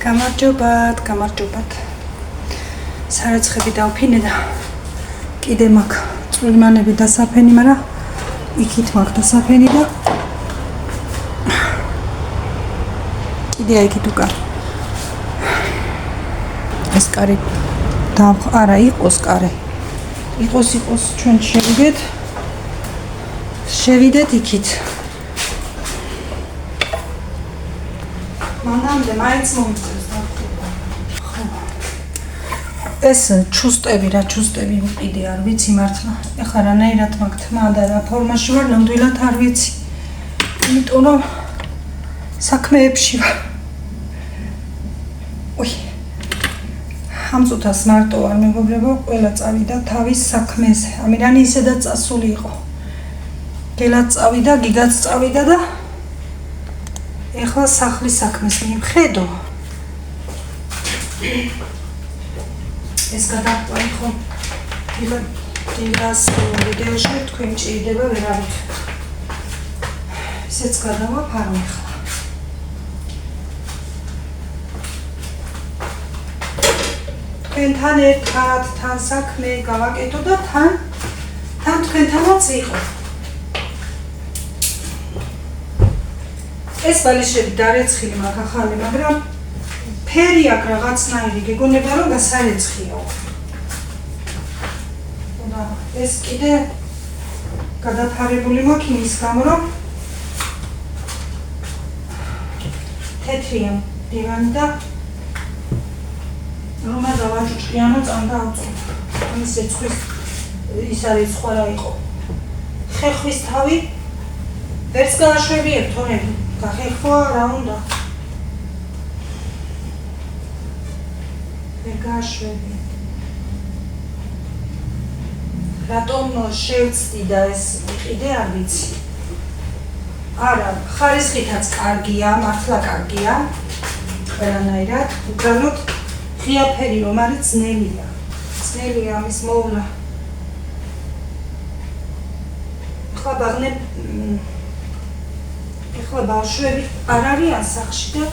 გამარჯობათ. სარეცხები დავფინე და კიდე მაქვს წვრილმანები დასაფენი, მაგრამ იქით მაქვს დასაფენი და კიდე იქით უკან. ეს კარი არა იყოს კარი. იყოს ჩვენ შევიდეთ იქით. მანამდე მაინც მომწევს და ეს ჩუსტები ვიყიდე, არ ვიცი მართლა. ეხლა რანაირად მაქვს თმა და რა ფორმაში ვარ, ნამდვილად არ ვიცი. იმიტომ რომ საქმეებში ვარ. ამ წუთას მარტო არ მეგობრებო, ყველა წავიდა თავის საქმეზე. ამირანი ისედაც წასული იყო. გელაც წავიდა, გიგაც წავიდა და ეხლა სახლის საქმეს მივხედო. ეს გადაყვანი ხო დილას ვიდეოში თქვენ ჭირდება ვერავით. ისეც გადავაფარო ეხლა. თქვენთან ერთად თან საქმე გავაკეთო და თან თქვენთანაც იყო. ეს ბალიშები დარეცხილი მაქვს ახალი, მაგრამ ფერი აქვს რაღაცნაირი, გეგონება რომ გასარეცხიო. და ეს კიდე გადაფარებული მაქვს იმის გამო, რომ თეთრია დივანი და რომ დავაჭუჭყიანო წამდა ავწო. ამის ეცხვის ის არის სხვა რა იყო. ხეხვის თავი ვერც გააშვებიერ თორემ გახეხვა რა უნდა. ვერ გააშვებიერ. რატომ შევწდი და ეს ვიყიდე არ ვიცი. არა, ხარისხითაც კარგია, მართლა კარგია. ყველანაირად, უბრალოდ ღია ფერი რომ არის ძნელია. ძნელია ამის მოვლა. ეხლა ბავშვები არ არიან სახლში და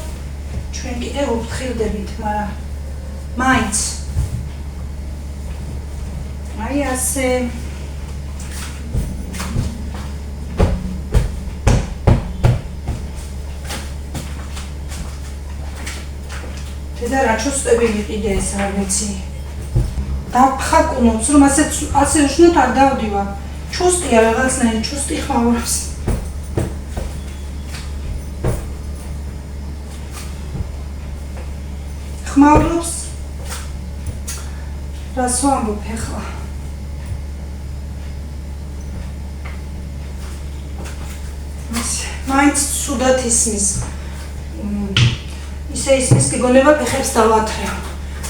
ჩვენ კიდე ვუფრთხილდებით, მაგრამ მაინც. აი ასე. და რა ჩუსტები ვიყიდე ეს არ ვიცი. დაფხაკუნოთ, რომ ასე უშნოთ არ დავდივარ. ჩუსტია რაღაცნაირი, ჩუსტი ხმაურობს. ხმაურობს. რას ვამბობ ეხლა? მაინც ცუდად ისმის. ისე ისმის გეგონება ფეხებს დავათრევ.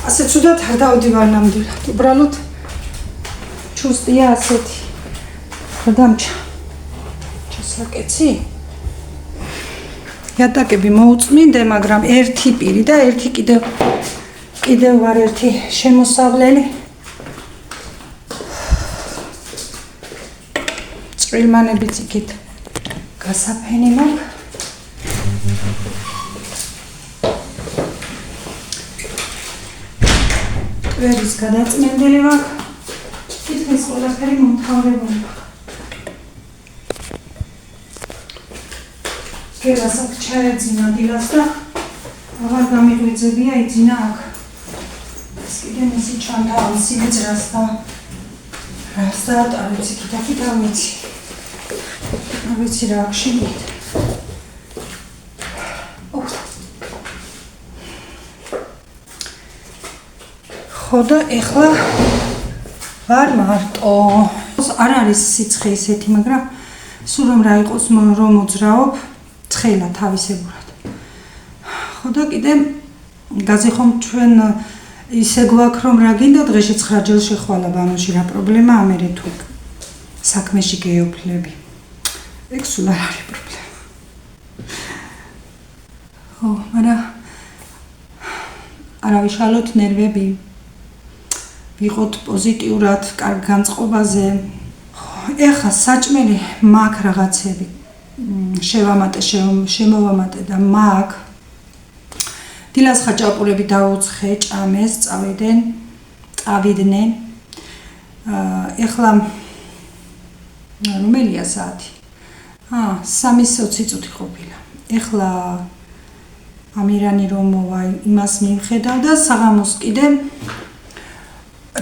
ასე ცუდად არ დავდივარ ნამდვილად. უბრალოდ ჩუსტია ასეთი. გადამჭა. ჩასაკეცი. იატაკები მოუწმინდე, მაგრამ ერთი პირი და ერთი კიდევ ვარ ერთი შემოსავლელი. წვრილმანებიც იქით გასაფენი მაქვს. ტვერის გადაწმენდელი მაქვს. თითქმის ყველაფერი მომთავრებული მაქვს. გელას აქ ჩაეძინა დილას და აღარ გამიღვიძებია, იძინა აქ. ეს კიდე მისი ჩანთავი სიმეძრას და რას დაატარებს იქით არ ვიცი. არ ვიცი რა აქ შევიდე. ხო და ეხლა ვარ მარტო. არ არის სიცხე ისეთი, მაგრამ სულ რომ რა იყოს რომ მოძრაობ ცხელა თავისებურად. ხო და კიდე გაზიხომ ჩვენ ისე გვაქვს რომ რა გინდა დღეში 9 ჯერ შეხვალა ბანოში რა პრობლემაა მე თუ საქმეში გეოფლები. ეგ სულ არ არის პრობლემა. ხო, მაგრამ არავიშალოთ ნერვები. ვიყოთ პოზიტიურად, კარგ განწყობაზე. ეხლა საჭმელი მაქვს რაღაცები. შევამატე და მაქვს დილას ხაჭაპურები დაუცხე, ჭამეს, წავიდნენ. ეხლა რომელია საათი? 3:20 წუთი ყოფილა. ეხლა ამირანი რომ მოვა, იმას მივხედავ და საღამოს კიდე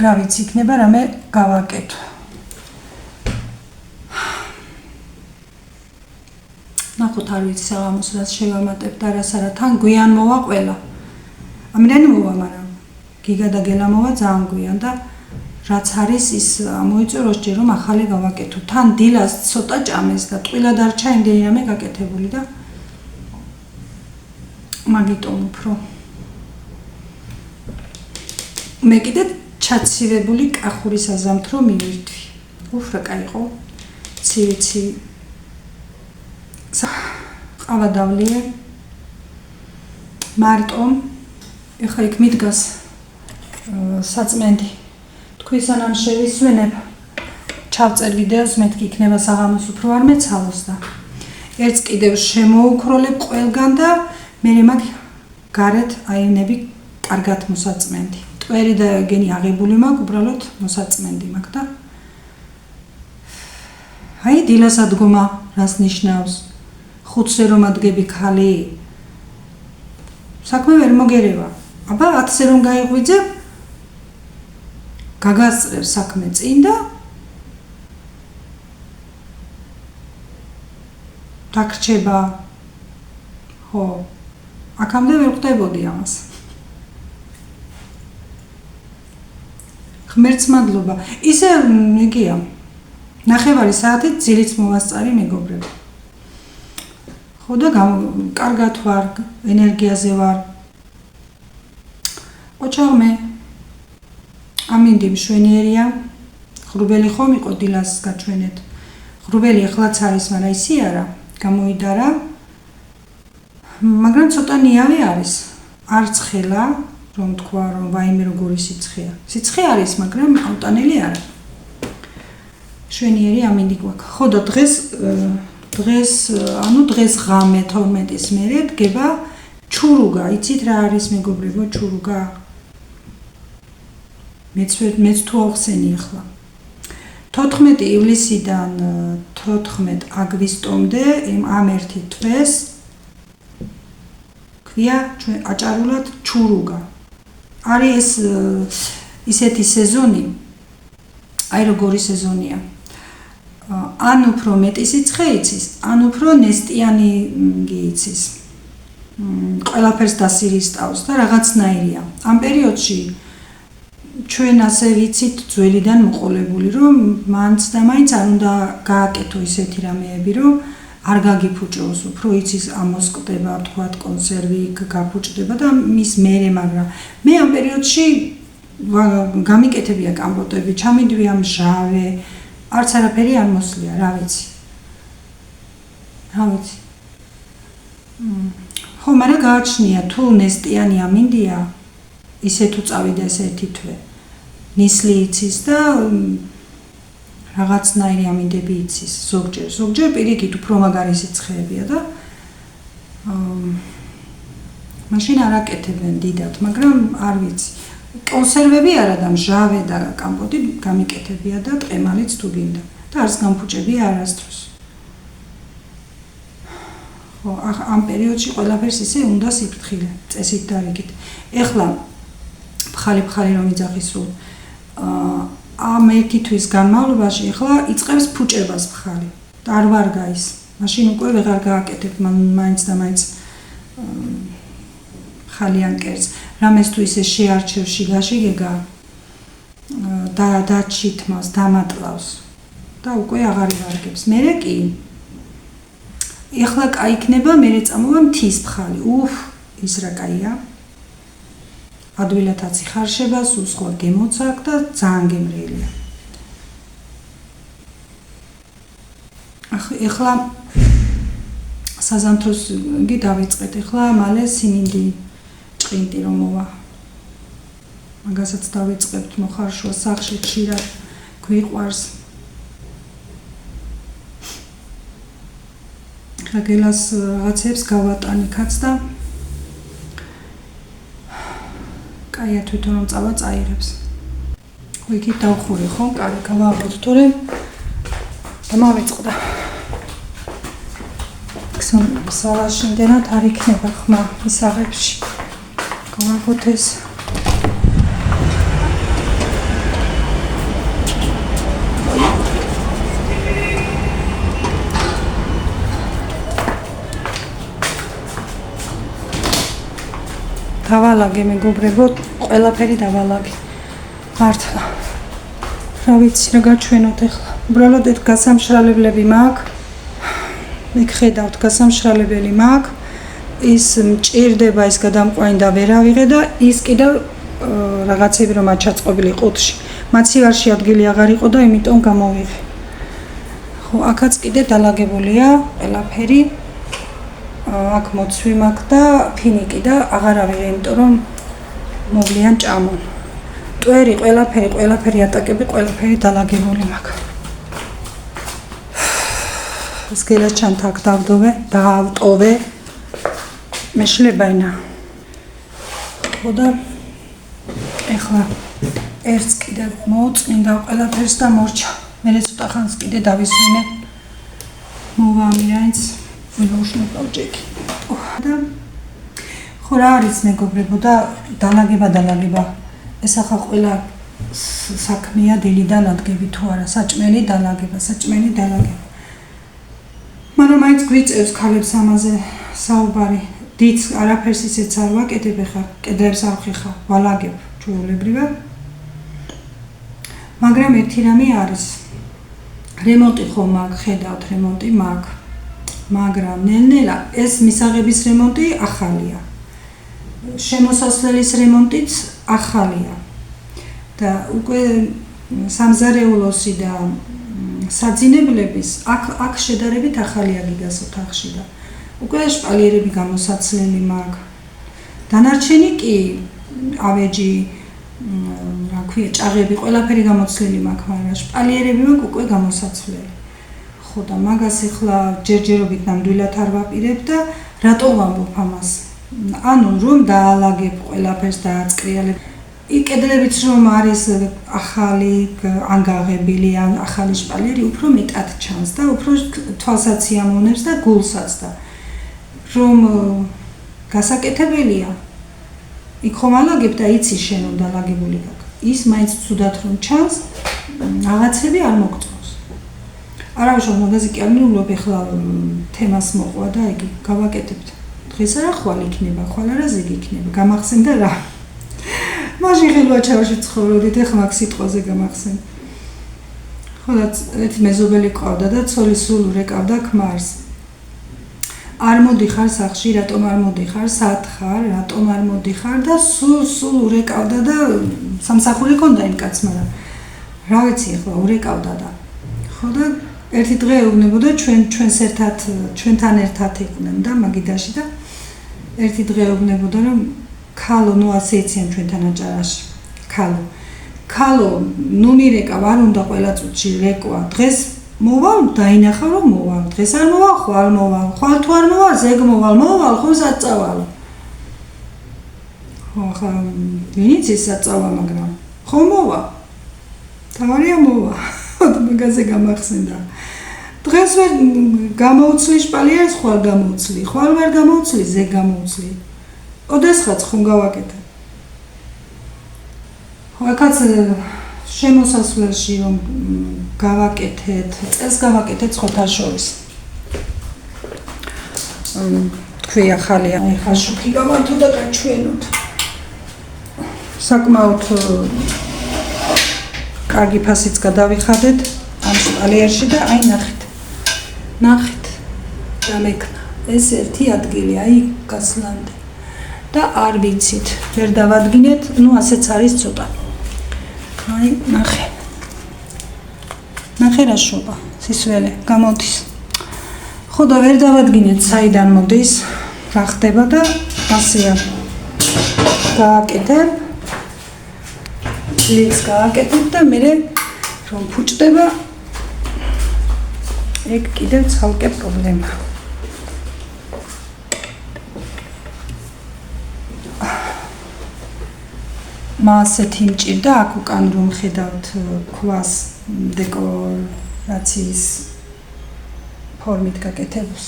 რა ვიცი იქნება, რამე გავაკეთო. ნახოთ არ ვიცი საღამოს რას შევამატებ და რას არა, თან გვიან მოვა ყველა. ამირანი მოვა, მაგრამ გიგა და გელა მოვა ძალიან გვიან და რაც არის ის მოიწორო ჯერ რომ ახალი გავაკეთო. თან დილას ცოტა ჭამეს და ტყილა დარჩა იმდენი რამე გაკეთებული და მაგიტომ უფრო მე კიდე ჩაცივებული კახურის აზამთრო მივირთვი. უფრა კაიყო. ცივი ყავა დავლიე. მარტო ეხლა იქ მიდგას საწმენდი. თქვი სანამ შევისვენებ ჩავწერ ვიდეოს, მეთქი იქნება საღამოს უფრო არ მეცალოს და ერთს კიდევ შემოუქროლებ ყველგან და მე მაგ გარეთ აინები კარგად მოსაწმენდი. ტვერი და გენი აღებული მაქვს, უბრალოდ მოსაწმენდი მაქვს და აი დილას ადგომა რას ნიშნავს? 5-ზე რომ ადგები ხალი საქმე ვერ მოგერევა. აბა 10-ზე რომ გაიღვიძებ გაგასწრებ საქმე წინ და დაგრჩება. ხო, აქამდე ვერ ხვდებოდი ამას. ღმერთს მადლობა. ისე იგია. ნახევარი საათით ძილიც მოვასწარი მეგობრებო. ხო და კარგად ვარ, ენერგიაზე ვარ. ოჩაღმე ამინდი მშვენიერია. ღრუბელი ხომ იყო დილას გაჩვენეთ. ღრუბელი ახლაც არის, მაგრამ ისი არა, გამოიდარა. მაგრამ ცოტა ნიავი არის. არც ხელა, რომ თქვა, რომ ვაიმე როგორი სიცხეა. სიცხე არის, მაგრამ აუტანელი არა. შვენიერი ამინდი გვაქვს. ხო და დღეს ღამე 12-ის მერე დგება ჩურუგა. იცით რა არის მეგობრებო ჩურუგა? მეც თუ ახსენი ახლა. 14 ივლისიდან 14 აგვისტომდე ამ ერთი თვეს ქვია აჭარულად ჩურუგა. არის ეს ისეთი სეზონი, აი როგორი სეზონია. ან უფრო მეტი სიცხე იცის, ან უფრო ნესტიანი იცის. ყველაფერს დასირისტავს და რაღაცნაირია. ამ პერიოდში ჩვენ ასე ვიცით ძველიდან მოყოლებული, რომ მაინც და მაინც არ უნდა გააკეთო ისეთი რამეები, რომ არ გაგიფუჭოს, უფრო იცის ამოსკდება, თქვათ კონსერვი გაფუჭდება და მის მერე, მაგრამ მე ამ პერიოდში გამიკეთებია კამპოტები, ჩამიდვია მჟავე, არც არაფერი არ მოსლია, რა ვიცი. ხო, მაგრამ გააჩნია თუ ნესტიანი ამინდია, ისე თუ წავიდა ეს ერთი თვე. ნისლი იცის და რაღაცნაირი ამინდები იცის ზოგჯერ პირიქით უფრო მაგარი სიცხეებია და მაშინ არ აკეთებენ დიდად, მაგრამ არ ვიცი. კონსერვები არა და მჟავე და კამპოტი გამიკეთებია და ტყემალიც თუ გინდა და არც გამფუჭებია არასდროს. ხო, ამ პერიოდში ყველაფერს ისე უნდა სიფრთხილე, წესით დარიგით. ეხლა ფხალი რომ იძახის სულ ამ ერთი თვის განმავლობაში ეხლა იწყებს ფუჭებას ფხალი და არ ვარ გაის. მაშინ უკვე ვეღარ გააკეთებ მაინც და მაინც ხალიან კერძს. რამეს თუ ისე შეარჩევ შიგაში გეგა და დაჩითმას, დამატლავს და უკვე აღარ ივარგებს. მერე კი ეხლა კაი იქნება, მერე წამოვა მთის ფხალი. ის რა კაია. ადვილად აციხარშება, სულ სხვა გემოც აქვს და ძალიან გემრიელია. ეხლა საზამთროს კი დავიწყეთ. ეხლა მალე სიმინდი ჭყინტი რომ მოვა. მაგასაც დავიწყებთ მოხარშვა სახში ხშირად გვიყვარს. ეხლა გელას რაღაცებს გავატანი კაც და კაია თვითონ რომ წავა წაიღებს. იქით დავხური ხო? კარი გავაღოთ თორემ დამავიწყდა. სალაში იმდენად არ იქნება ხმა ისაღებში. გავაღოთ ეს. დავალაგე მეგობრებო, ყველაფერი დავალაგე. მართლა. რა ვიცი რა გაჩვენოთ ახლა. უბრალოდ ერთ გასამშრალებლები მაქვს. იქ ხედავთ გასამშრალებელი მაქვს. ის მჭირდება ის გადამყვანი და ვერ ავიღე და ის კიდევ რაღაცები რომ აჩაწყობილი ყუთში. მაცივარში ადგილი აღარ იყო და იმიტომ გამოვიღე. ხო, აქაც კიდე დალაგებულია ყველაფერი. აქ მოცვი მაქვს და ფინიკი და აღარ ავიღე, იმიტომ რომ მოვლიან ჭამონ. ტვერი, ყველაფერი ატაკები, ყველაფერი დალაგებული მაქვს. ეს გელაჩანთ აქ დავტოვე. მეშლებაინა. ხო და ეხლა ერთს კიდე მოუწმინდა ყველაფერს და მორჩა. მე ცოტა ხანს კიდე დავისვენე. მოვამირაინც ვიმოშნებავ ჯეკი. და ხო რა არის მეგობრებო და დალაგება. ეს ახლა ყველა საქმეა დილიდან ადგები თუ არა, საჭმელი დალაგება. მაგრამ მაინც გვიწევს ქალებს ამაზე საუბარი. დიც არაფერს ისეც არ ვაკეთებ ხა, კედლებს არ ვხიხა, ვალაგებ ჩვეულებრივად. მაგრამ ერთი რამე არის. რემონტი ხომ მაქვს, ხედავთ რემონტი მაქვს. მაგრამ ნელ-ნელა ეს მისაღების რემონტი ახალია. შემოსასვლელის რემონტიც ახალია. და უკვე სამზარეულოსი და საძინებლების აქ შედარებით ახალია გიგას ოთახში და უკვე შპალიერები გამოსაცლელი მაქვს. დანარჩენი კი ავეჯი, რა ქვია, ჭაღები, ყველაფერი გამოცლილი მაქვს, მაგრამ შპალიერები მაქვს უკვე გამოსაცლელი. ხო და მაგას ახლა ჯერჯერობით ნამდვილად არ ვაპირებ და რატო ვამბობ ამას? ანუ რომ დაალაგებ ყველაფერს დააწკრიალებ. იქ კედლებიც რომ არის ახალი, ანგაღებილი, ან ახალი შპალიერი, უფრო მეტად ჩანს და უფრო თვალსაც იამოვნებს და გულსაც და რომ გასაკეთებელია. იქ ხომ ალაგებ და იცი შენ რომ დალაგებული გაქვს. ის მაინც ცუდად რომ ჩანს, რაღაცები არ მოგწონს. არა უშო მაგაზე კი არ მიულობ ახლა თემას მოყვა და იგი გავაკეთებთ. დღეს არა ხვალ იქნება, ხვალ არა ზეგ იქნება, გამახსენდა რა. მაშინ ხელვაჩავში ცხოვრობდით, ახლა მაგ სიტყვაზე გამახსენ. ხო და ერთი მეზობელი ყავდა და ცოლი სულ ურეკავდა ქმარს. არ მოდიხარ სახში, რატომ არ მოდიხარ, სად ხარ, რატომ არ მოდიხარ და სულ ურეკავდა და სამსახური ჰქონდა იმ კაცს, მაგრამ რა ვიცი ახლა ურეკავდა და ხო და ერთი დღე ეუბნებოდა ჩვენთან ერთად იყვნენ და მაგიდაში და ერთი დღე ეუბნებოდა რომ ქალო, ნუ ასე იციან ჩვენთან აჭარაში. ქალო, ნუ მირეკავ, არ უნდა ყველა წუთში რეკვა. დღეს მოვალ, დაინახა რომ მოვალ. დღეს არ მოვალ, ხვალ მოვალ. ხვალ თუ არ მოვალ, ზეგ მოვალ, ხომ საწავალ. ხო, ხა, ვინც ის საწავა, მაგრამ ხომ მოვალ. თავარია მოვალ. მაგაზე გამახსენდა. დღეს ვერ გამოუცლი შპალიერს, ხვალ გამოუცლი. ხვალ ვერ გამოუცლი, ზეგ გამოუცლი. ოდესღაც ხომ გავაკეთე. ხო, აქაც შემოსასვლელში რომ გავაკეთეთ, წელს გავაკეთეთ ხოთაშორის. თქვი ახალია, ახლა შუქი გავანთო და გაჩვენოთ. საკმაოდ კარგი ფასიც გადავიხადეთ ამ შპალიერში და აი ნახეთ. დამეკნა. ეს ერთი ადგილი, აი გასლამდე. და არ ვიცით, ვერ დავადგინეთ, ნუ ასეც არის ცოტა. აი, ნახე რა შობა, სისველე გამოდის. ხო და ვერ დავადგინეთ, საიდან მოდის, რა ხდება და ასეა. გააკეთებ, ლიქს გააკეთებ და მე რომ ფუჭდება, ეგ კიდევ ცალკე პრობლემა. მასეთი მჭირდა აქ უკან რომ ხედავთ ქვას დეკორაციის ფორმით გაკეთებულს.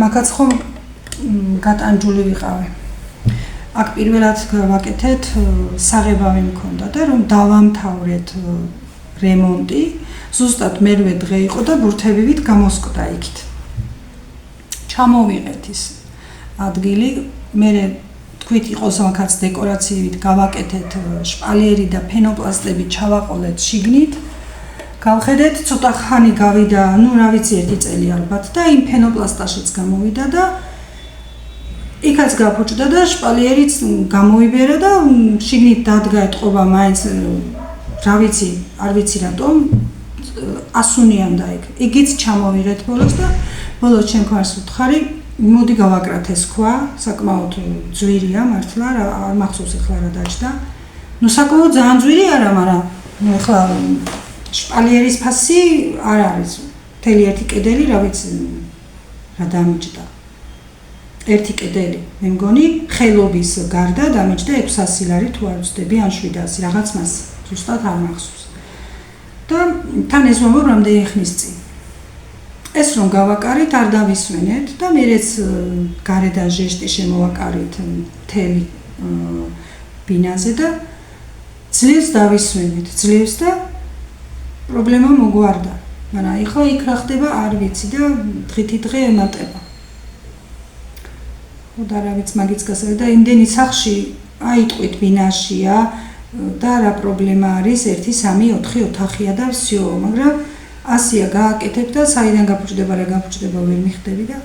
მაგაც ხომ გატანჯული ვიყავი. აქ პირველად გავაკეთეთ საღებავი მქონდა და რომ დავამთავრეთ რემონტი, ზუსტად მერვე დღე იყო და ბურთებივით გამოსკვდა იქით. ჩამოვიღეთ ის ადგილი, მე თქვით იყოს მაგაც დეკორაციით გავაკეთეთ შპალიერი და ფენოპლასტები ჩავაყოლეთ შიგნით. გავხედეთ ცოტა ხანი გავიდა, ну რა ვიცი 1 წელი ალბათ და იმ ფენოპლასტაშიც გამოვიდა და იქაც გაფუჭდა და შპალიერიც გამოიბერა და შიგნით დადგა ეთყობა მაინც რა ვიცი, არ ვიცი რატომ ასუნიანდა იქ. იგიც ჩამოვიღეთ ბოლოს და ბოლოს ჩემ ქარს ვთხარი, მოდი გავაკრათ ეს ქვა, საკმაოდ ძვირია მართლა, არ მახსოვს ახლა რა დაჭდა. ну საკმაოდ ძალიან ძვირი არა, მაგრამ ახლა შპალიერის ფასი არ არის. მთელი ერთი კედელი, რა ვიცი, რა დამიჭდა. ერთი კედელი, მე მგონი, ხელობის გარდა დამიჭდა 600 ლარი თუ არ ვცდები, ან 700, რაღაც მას ზუსტად არ მახსოვს. და თან ეს ვამბობ რამდენი ხნის წინ. ეს რომ გავაკარით, არ დავისვენეთ და მერეც გარედან ჟეშტი შემოვაკარით მთელი ბინაზე და ძლივს დავისვენეთ, ძლივს და პრობლემა მოგვარდა. მაგრამ ეხლა იქ რა ხდება არ ვიცი და დღითი დღე ემატება. და რა ვიცი მაგიც გასაგებია და იმდენი სახში აიტყვით ბინაშია და რა პრობლემა არის 1 3 4 ოთახია და всё, მაგრამ ასია გააკეთებ და საიდან გაფუჭდება რა გაფუჭდება ვერ მიხდები და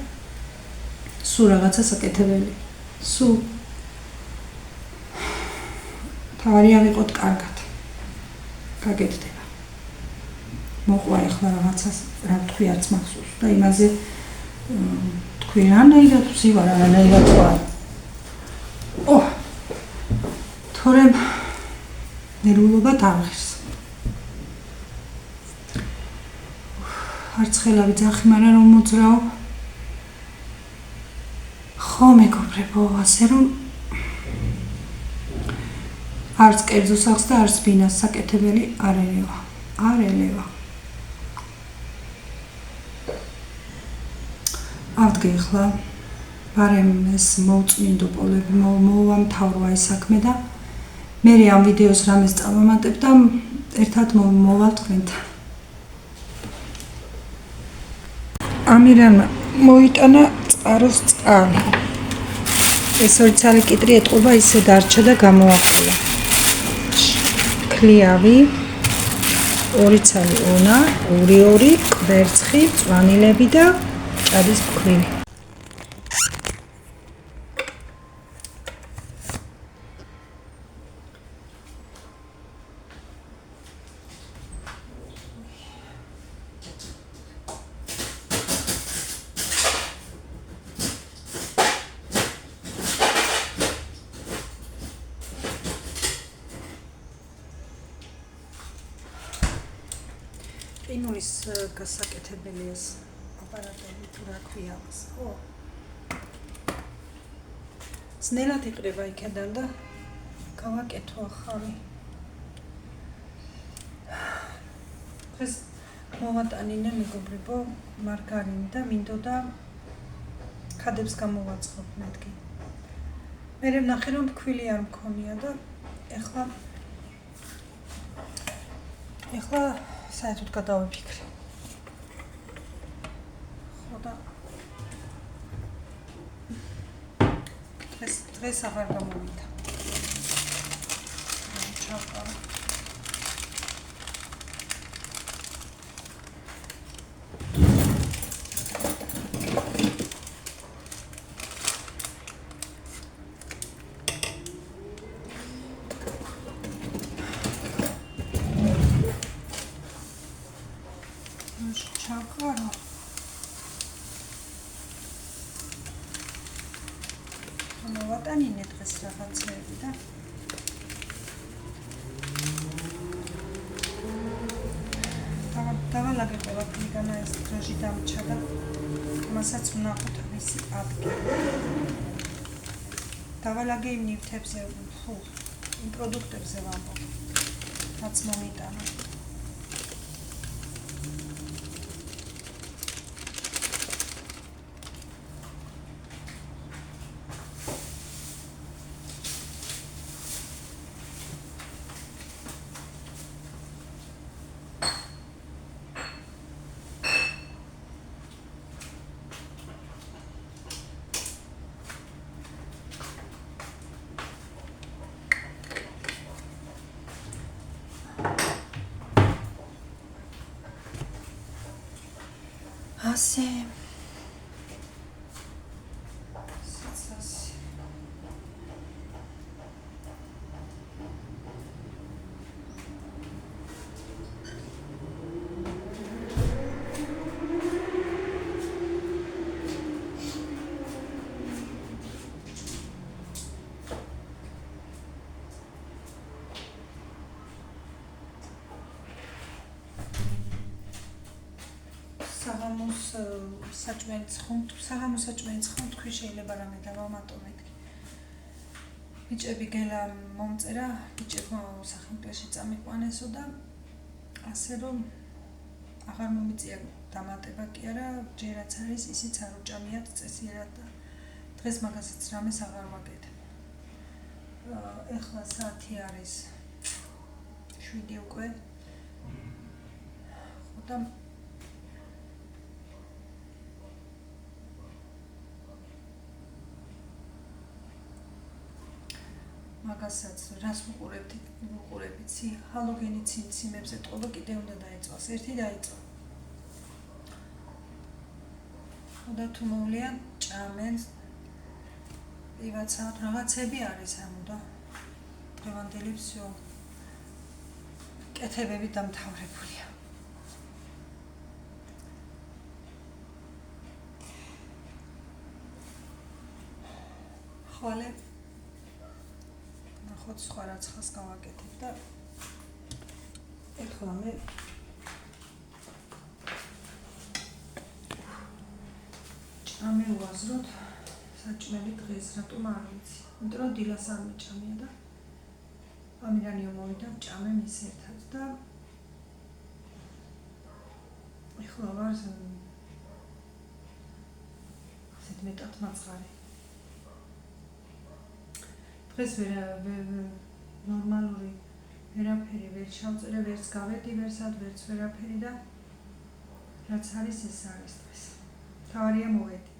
სულ რაღაცა საკეთებელი. სულ თავარი ავიყოთ კარგად. გაკეთდება. მოყვა ახლა რაღაცას რა თქვი არც მახსოვს და იმაზე თქვი რანაირად ვზივარ, რანაირად ვარ. თორემ ნერვულობა დააღირს. არც ხელავი ძახი, მაგრამ რომ მოძრაობ. ხო მეგობრებო, ასე რომ არც კერძო სახს და არც ბინას საკეთებელი არ ელევა. არ ელევა. ავდგე ახლა ბარემ ეს მოუწმინდო პოლები მოვამთავრვა ეს საქმე და მე ამ ვიდეოს რამეს წავამატებ და ერთად მოვალ თქვენთან. ამირამ მოიტანა წყაროს წყალი. ეს 2 ცალი კიტრი ეთყობა ისე დარჩა და გამოაყოლა. ქლიავი 2 ცალი ონა, 2 კვერცხი, წვანილები და ჭადის ფქვილი. ყინულის გასაკეთებელი ეს აპარატები თუ რა ქვია მას, ხო? ძნელად იყრება იქიდან და გავაკეთო ახალი. ეს მოვატანინე მეგობრებო მარგარინი და მინდოდა ქადებს გამოვაწყობ მეთქი. მე ვნახე რომ ფქვილი არ მქონია და ეხლა საერთოდ გადავიფიქრე. ხო და დღეს აღარ გამოვიდა. ჩავყავ. ჩავყარო. მოვატანინე დღეს რაღაცეები და დავალაგე ყველაფრიდან ეს დროჟი დამრჩა და მასაც ვნახოთ მისი ადგილი. დავალაგე იმ ნივთებზე, იმ პროდუქტებზე ვამბობ, რაც მომიტანა. ასე საღამოს საჭმელი ცხომ თქვი შეიძლება რამე დავამატო მეთქი. ბიჭები გელა მომწერა, ბიჭებმა სახელმწიფოში წამიყვანესო და ასე რომ აღარ მომიწია დამატება კი არა, ჯერაც არის ისიც არ უჭამიათ წესიერად და დღეს მაგასაც რამეს აღარ ვაკეთებ. ეხლა საათი არის 7 უკვე. ხო და მაგასაც რას ვუყურებიცი ჰალოგენი ციმებზე ტყობა კიდე უნდა დაეწვას. ერთი დაეწვა. და თუ მოვლიან ჭამენ პივაცად რაღაცები არის ამო და დღევანდელი всё კეთებები დამთავრებულია. ხოლე ხოთ სხვა რაცხას გავაკეთებ და ეხლა მე ჭამე ვაზროთ საჭმელი დღეს რატომ არ ვიცი. იმიტომ რომ დილას არ მიჭამია და ამირანიო მოვიდა ჭამე მის ერთად და ეხლა ვარ ასეთ მეტად მაწყარი. დღეს ნორმალური ვერაფერი ვერ ჩავწერე, ვერც გავედი, ვერც ვერაფერი და რაც არის ეს არის დღეს. თავარია მოვედი.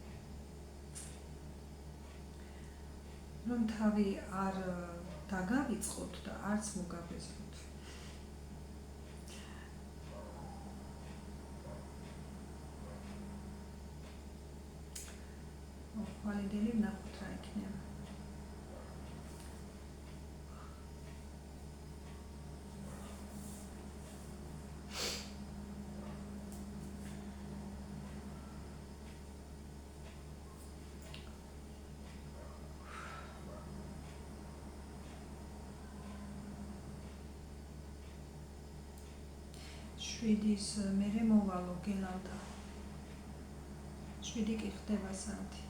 რომ თავი არ დაგავიწყოთ და არც მოგაბეზროთ. ხვალიდელი ვნახოთ რა იქნება. შვიდის მერე მოვალო გელავდა. 7 კი ხდება საათი.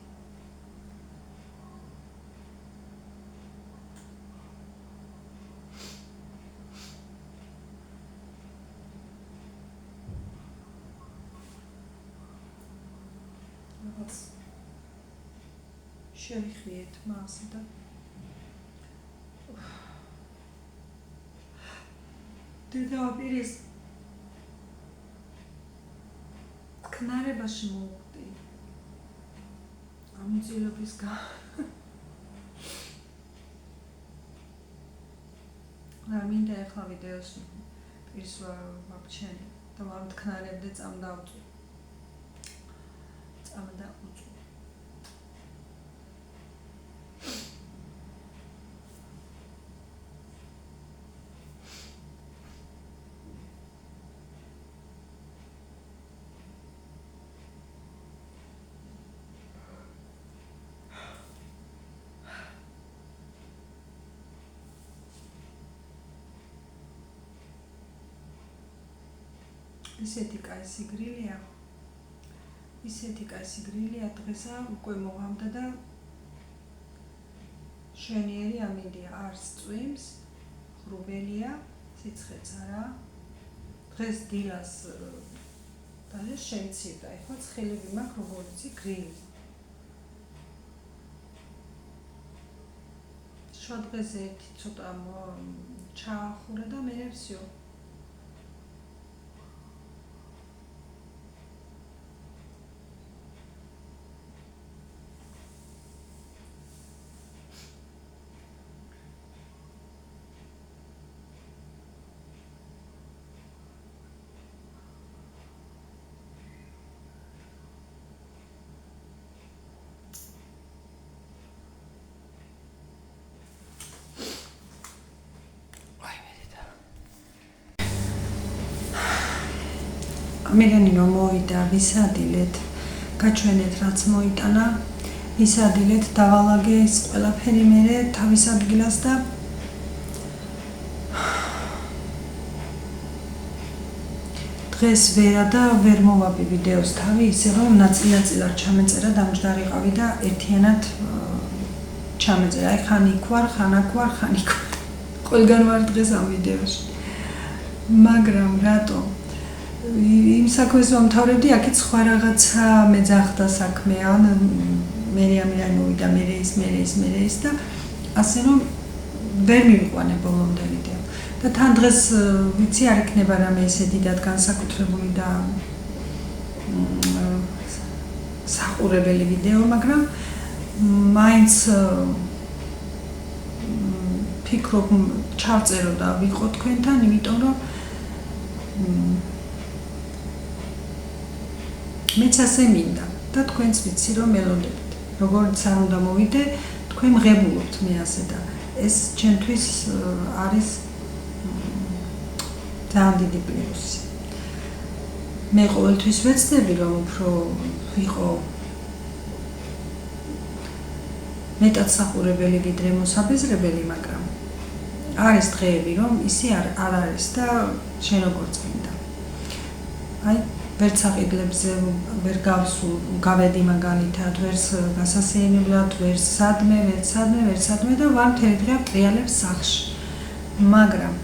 რაღაც შევიხიეთ მას და დედაპირის ქნარებაში მოვუხდი ამოძილების არ მინდა ეხლა ვიდეოს პირს ვაბჩენი და ვამთქნარებდე წამდავწუ. ისეთი კაი სიგრილია დღესა უკვე მოვამდა და შვენიერი ამინდია, არც წვიმს, ღრუბელია, სიცხეც არა. დღეს დილას და შემცირდა, ეხლა ცხელები მაქვს როგორ იცი გრილი. შუა დღეზე ერთი ცოტა ჩაახურა და მე всё. ამერანი რომ მოვიდა, ვისადილეთ, გაჩვენეთ რაც მოიტანა, ვისადილეთ, დავალაგეს ყველაფერი მერე თავის ადგილას და დღეს ვერა და ვერ მოვაბი ვიდეოს თავი, ისე რომ ნაწილ-ნაწილად ჩამეწერა, დამჯდარიყავი და ერთიანად ჩამეწერა. აი ხან იქ ვარ, ხან აქ ვარ, ხან იქ ვარ. ყველგან ვარ დღეს ამ ვიდეოში. მაგრამ რატო? იმ საქმეს მომთავრებდი, აქეთ სხვა რაღაცა მეძახდა საქმე, ან მე ამირანი მოვიდა, მე ის და ასე რომ ვერ მივიყვანე ბოლომდე ვიდეო. და თან დღეს ვიცი არ იქნება რამე ესე დიდად განსაკუთრებული და საყურებელი ვიდეო, მაგრამ მაინც ფიქრობ ჩავწერო და ვიყო თქვენთან, იმიტომ რომ მეც ასე მინდა და თქვენც ვიცი რომ მელოდებით. როგორც არ უნდა მოვიდე, თქვენ მღებულობთ მე ასე და ეს ჩემთვის არის ძალიან დიდი პლუსი. მე ყოველთვის ვეცდები რომ უფრო ვიყო მეტად საყურებელი ვიდრე მოსაბეზრებელი, მაგრამ არის დღეები რომ ისე არ არის და შენ როგორც მინდა. აი ვერც აყიდლებზე ვერ გავედი მაგალითად, ვერც გასასეირნებლად, ვერც სადმე და ვარ მთელი დღე ტრიალებს სახლში. მაგრამ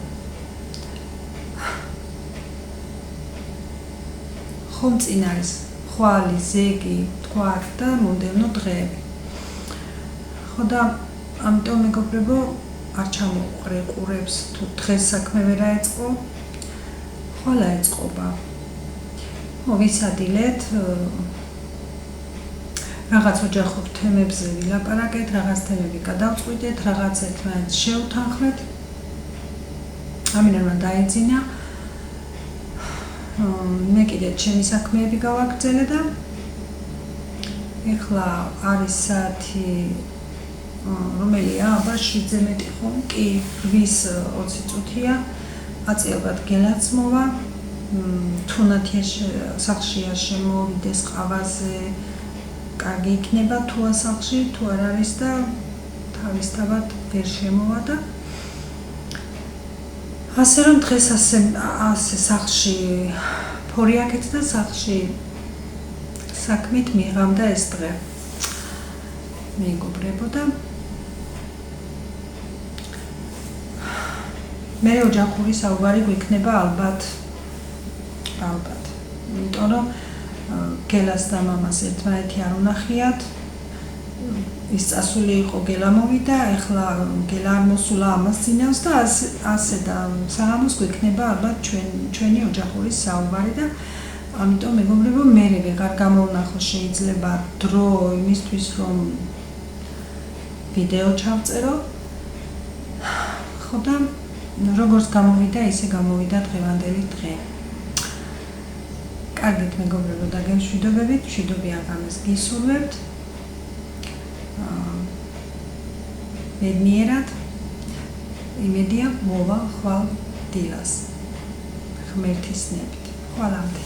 ხომ წინ არის ხვალი, ზეგი, თქვათ და მომდევნო დღეები. ხო და ამიტომ მეგობრებო, არ ჩამოვყრე ყურებს თუ დღეს საქმე ვერ აეწყო, ხოლა ეწყობა. მოვისადილეთ, რაღაც ოჯახურ თემებზე ვილაპარაკეთ, რაღაც თემები გადავწყვიტეთ, რაღაც ერთმანეთს შევთანხმეთ. ამინანმა დაეძინა. მე კიდე ჩემი საქმეები გავაგრძელე და ეხლა არის საათი რომელია, აბა 7-ზე მეტი ხომ? კი, 8-20 წუთია. აწევად გელაც მოვა. თუნათია სახლშია შემოვიდეს ყავაზე, კარგი იქნება თუ ასახში, თუ არ არის და თავისთავად ვერ შემოვა და ასე რომ დღეს ასე სახლში ფორი აქეთ და სახლში საქმით მიღამდა ეს დღე. მეგობრებო და მე ოჯახური საუბარი გვიქნება ალბათ. იმიტომ რომ გელას და მამას ერთმანეთი არ უნახიათ. ის წასული იყო, გელა მოვიდა, ეხლა გელა არ მოსულა, ამას ძინავს და ასე და საღამოს გვიქნება ალბათ ჩვენი ოჯახური საუბარი და ამიტომ მეგობრებო, მე ვეღარ გამოვნახო შეიძლება დრო იმისთვის რომ ვიდეო ჩავწერო. ხო და როგორც გამოვიდა, ისე გამოვიდა დღევანდელი დღე. კარგით მეგობრებო და გემშვიდობებით, მშვიდობიან ღამეს გისურვებთ. მედნიერად იმედია მოვა ხვალ დილას. ღმერთის ნებით. ხვალამდე.